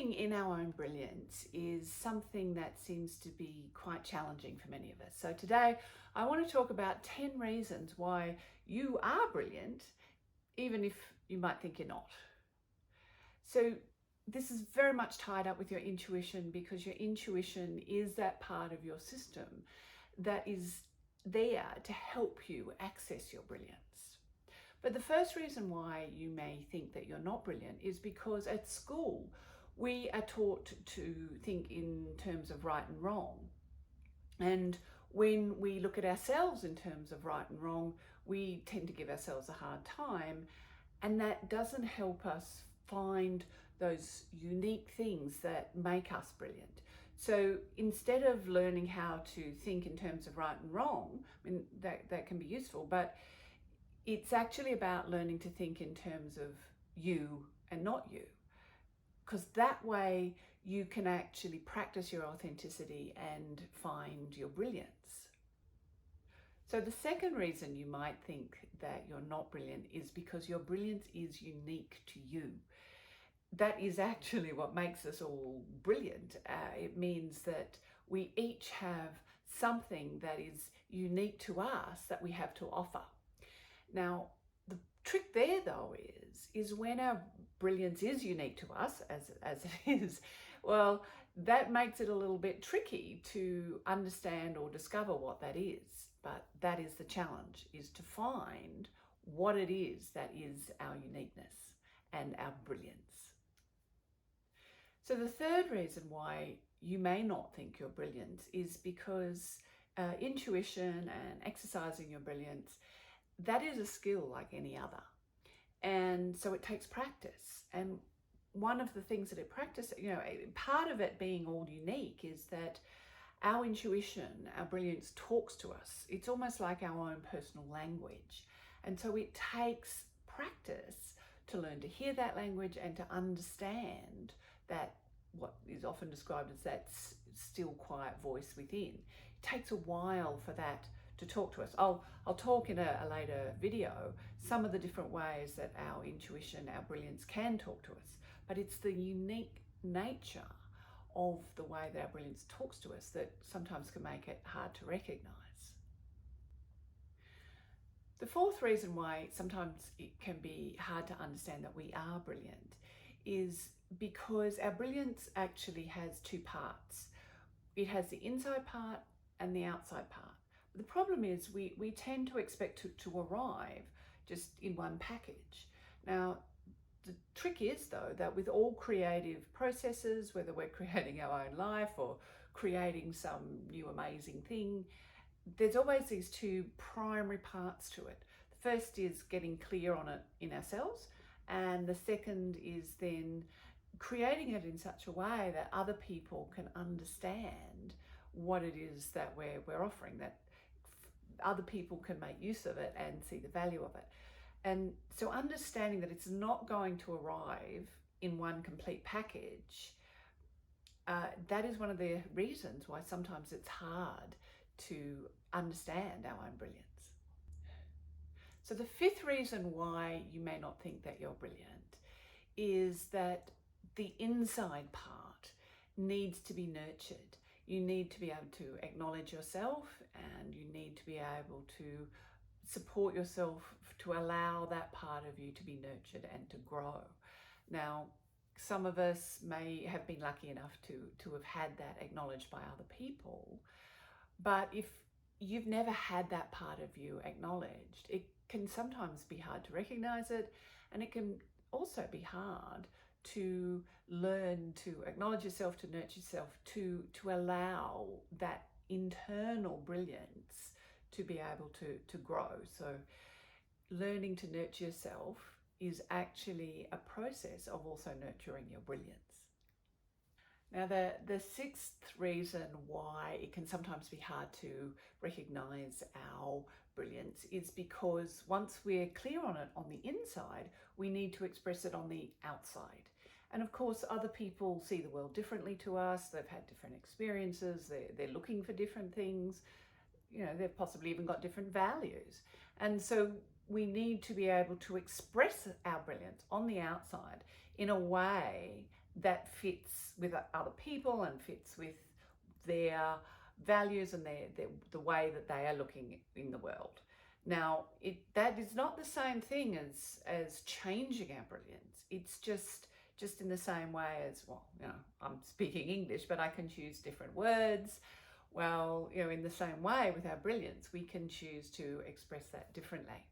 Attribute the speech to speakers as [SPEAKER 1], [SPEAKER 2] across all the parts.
[SPEAKER 1] thinking in our own brilliance is something that seems to be quite challenging for many of us. So today I want to talk about 10 reasons why you are brilliant, even if you might think you're not. So this is very much tied up with your intuition, because your intuition is that part of your system that is there to help you access your brilliance. But the first reason why you may think that you're not brilliant is because at school we are taught to think in terms of right and wrong. And when we look at ourselves in terms of right and wrong, we tend to give ourselves a hard time, and that doesn't help us find those unique things that make us brilliant. So instead of learning how to think in terms of right and wrong, I mean, that can be useful, but it's actually about learning to think in terms of you and not you, because that way you can actually practice your authenticity and find your brilliance. So the second reason you might think that you're not brilliant is because your brilliance is unique to you. That is actually what makes us all brilliant. It means that we each have something that is unique to us that we have to offer. Now, the trick there though is when our brilliance is unique to us, as it is, well, that makes it a little bit tricky to understand or discover what that is. But that is the challenge, is to find what it is that is our uniqueness and our brilliance. So the third reason why you may not think you're brilliant is because intuition and exercising your brilliance, that is a skill like any other. And so it takes practice. And one of the things that it practices, part of it being all unique is that our intuition, our brilliance talks to us. It's almost like our own personal language. And so it takes practice to learn to hear that language and to understand that, what is often described as that still quiet voice within. It takes a while for that to talk to us. I'll talk in a later video some of the different ways that our intuition, our brilliance can talk to us, but it's the unique nature of the way that our brilliance talks to us that sometimes can make it hard to recognize. The fourth reason why sometimes it can be hard to understand that we are brilliant is because our brilliance actually has two parts. It has the inside part and the outside part. The problem is we tend to expect to arrive just in one package. Now, the trick is though that with all creative processes, whether we're creating our own life or creating some new amazing thing, there's always these two primary parts to it. The first is getting clear on it in ourselves, and the second is then creating it in such a way that other people can understand what it is that we're offering, that other people can make use of it and see the value of it. And so understanding that it's not going to arrive in one complete package, that is one of the reasons why sometimes it's hard to understand our own brilliance. So the fifth reason why you may not think that you're brilliant is that the inside part needs to be nurtured. You need to be able to acknowledge yourself, and you need to be able to support yourself to allow that part of you to be nurtured and to grow. Now, some of us may have been lucky enough to have had that acknowledged by other people, but if you've never had that part of you acknowledged, it can sometimes be hard to recognize it, and it can also be hard to learn to acknowledge yourself, to nurture yourself, to allow that internal brilliance to be able to grow. So learning to nurture yourself is actually a process of also nurturing your brilliance. Now, the sixth reason why it can sometimes be hard to recognize our brilliance is because once we're clear on it on the inside, we need to express it on the outside. And of course, other people see the world differently to us. They've had different experiences. They're looking for different things. They've possibly even got different values. And so we need to be able to express our brilliance on the outside in a way that fits with other people and fits with their values and the way that they are looking in the world. Now, that is not the same thing as changing our brilliance. It's just in the same way as, well, I'm speaking English, but I can choose different words. Well, in the same way with our brilliance, we can choose to express that differently.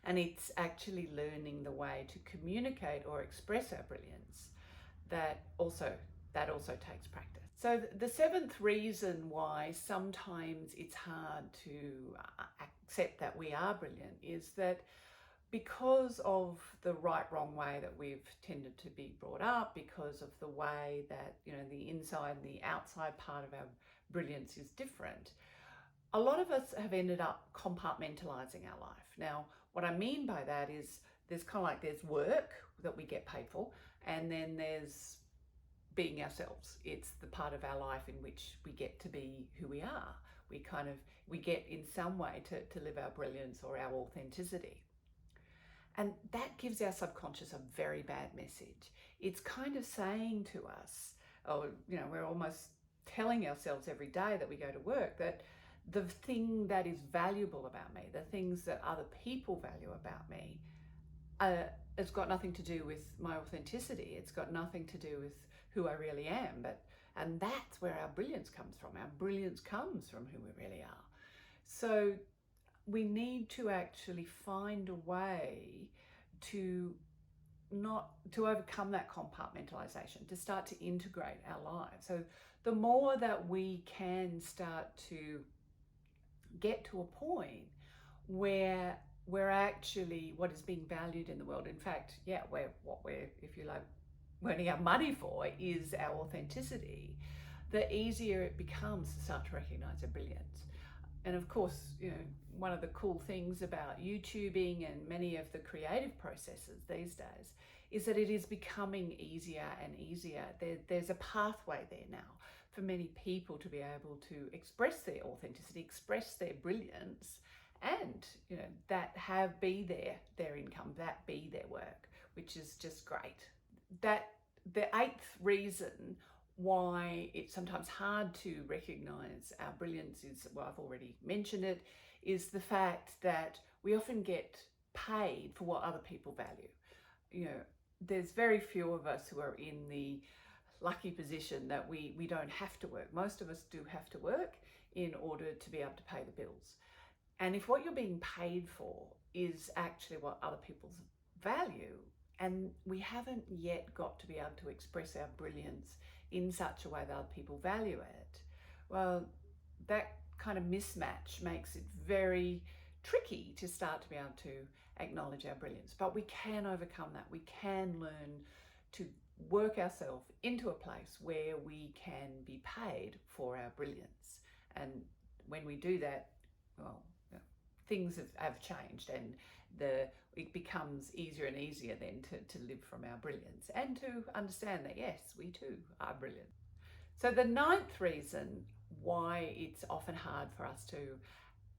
[SPEAKER 1] And it's actually learning the way to communicate or express our brilliance that also takes practice. So the seventh reason why sometimes it's hard to accept that we are brilliant is that because of the wrong way that we've tended to be brought up, because of the way that the inside and the outside part of our brilliance is different, a lot of us have ended up compartmentalising our life. Now, what I mean by that is there's work that we get paid for, and then there's being ourselves. It's the part of our life in which we get to be who we are. We get in some way to live our brilliance or our authenticity. And that gives our subconscious a very bad message. It's kind of saying to us, we're almost telling ourselves every day that we go to work that the thing that is valuable about me, the things that other people value about me, it's got nothing to do with my authenticity. It's got nothing to do with who I really am. And that's where our brilliance comes from. Our brilliance comes from who we really are. So we need to actually find a way to overcome that compartmentalisation, to start to integrate our lives. So the more that we can start to get to a point where we're actually what is being valued in the world. In fact, what we're, if you like, earning our money for is our authenticity, the easier it becomes to start to recognise our brilliance. And of course, one of the cool things about YouTubing and many of the creative processes these days is that it is becoming easier and easier. There's a pathway there now for many people to be able to express their authenticity, express their brilliance, and that be their income, that be their work, which is just great. That the eighth reason why it's sometimes hard to recognize our brilliance is, well, I've already mentioned it, is the fact that we often get paid for what other people value. There's very few of us who are in the lucky position that we don't have to work. Most of us do have to work in order to be able to pay the bills. And if what you're being paid for is actually what other people value, and we haven't yet got to be able to express our brilliance in such a way that other people value it, well, that kind of mismatch makes it very tricky to start to be able to acknowledge our brilliance. But we can overcome that. We can learn to work ourselves into a place where we can be paid for our brilliance. And when we do that, well, things have changed, and it becomes easier and easier then to live from our brilliance and to understand that, yes, we too are brilliant. So the ninth reason why it's often hard for us to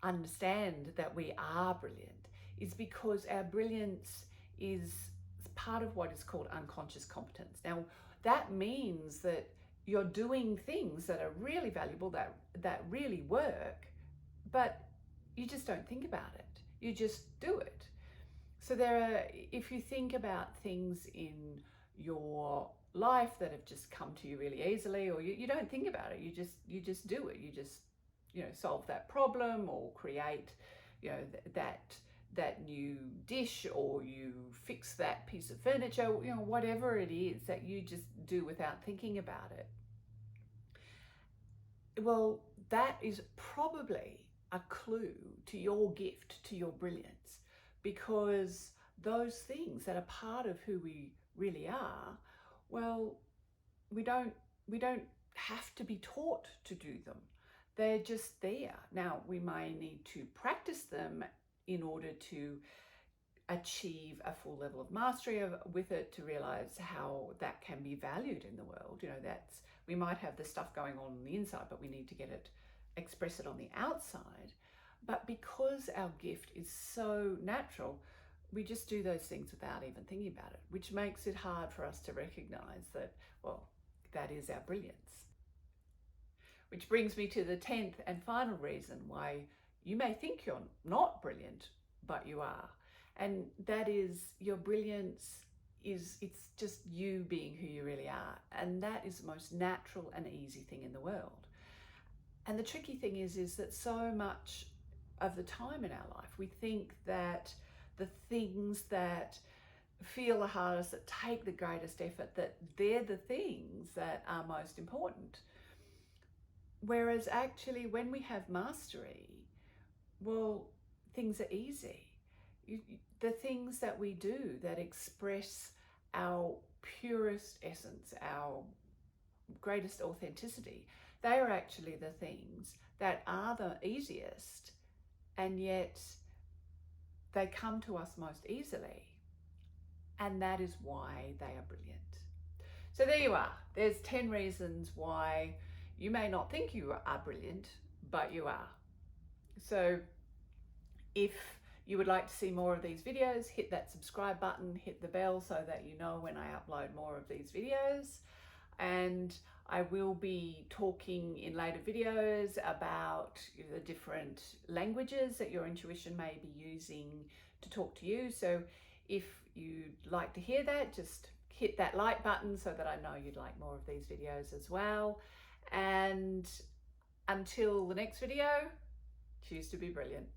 [SPEAKER 1] understand that we are brilliant is because our brilliance is part of what is called unconscious competence. Now, that means that you're doing things that are really valuable, that really work, but you just don't think about it. You just do it. So if you think about things in your life that have just come to you really easily, or you don't think about it, you just do it. You just solve that problem, or create that new dish, or you fix that piece of furniture, whatever it is that you just do without thinking about it. Well, that is probably a clue to your gift, to your brilliance, because those things that are part of who we really are, well, we don't have to be taught to do them. They're just there. Now, we may need to practice them in order to achieve a full level of mastery with it, to realize how that can be valued in the world. We might have the stuff going on the inside, but we need to express it on the outside. But because our gift is so natural, we just do those things without even thinking about it, which makes it hard for us to recognize that, well, that is our brilliance. Which brings me to the 10th and final reason why you may think you're not brilliant, but you are. And that is your brilliance it's just you being who you really are. And that is the most natural and easy thing in the world. And the tricky thing is that so much of the time in our life, we think that the things that feel the hardest, that take the greatest effort, that they're the things that are most important. Whereas actually when we have mastery, well, things are easy. The things that we do that express our purest essence, our greatest authenticity, they are actually the things that are the easiest, and yet they come to us most easily. And that is why they are brilliant. So there you are. There's 10 reasons why you may not think you are brilliant, but you are. So if you would like to see more of these videos, hit that subscribe button, hit the bell so that you know when I upload more of these videos. And I will be talking in later videos about the different languages that your intuition may be using to talk to you. So if you'd like to hear that, just hit that like button so that I know you'd like more of these videos as well. And until the next video, choose to be brilliant.